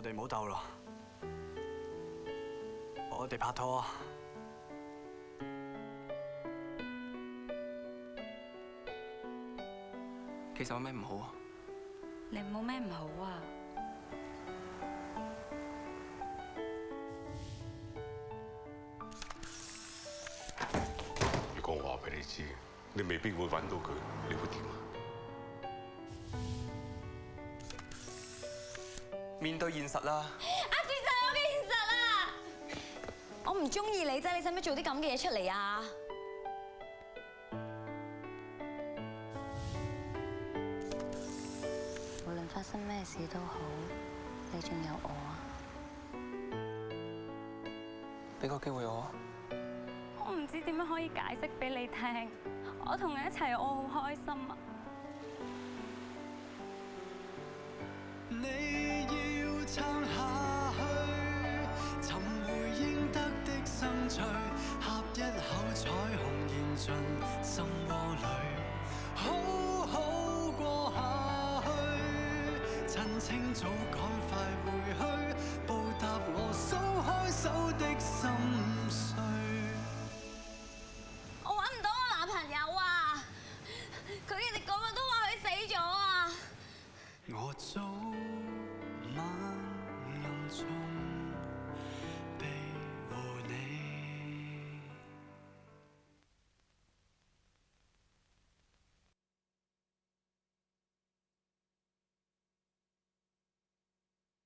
哋唔好鬥咯，我哋拍拖啊！其實有咩唔好啊？你冇咩唔好啊？如果我話俾你知，你未必會揾到佢，你會點啊？面對現實啦！接受我嘅現實啊！我唔中意你啫，你使唔使做啲咁嘅嘢出嚟啊？無論發生咩事都好，你仲有我啊！俾個機會我。我唔知點樣可以解釋俾你聽，我同你一齊，我好開心啊！你要撐下去，尋回應得的生趣，呷一口彩虹燃盡心窩裏，好好過下去，趁清早趕快回去，報答我鬆開手的心碎。我揾唔到我男朋友啊！佢哋個個都話佢死咗啊！我早晚暗中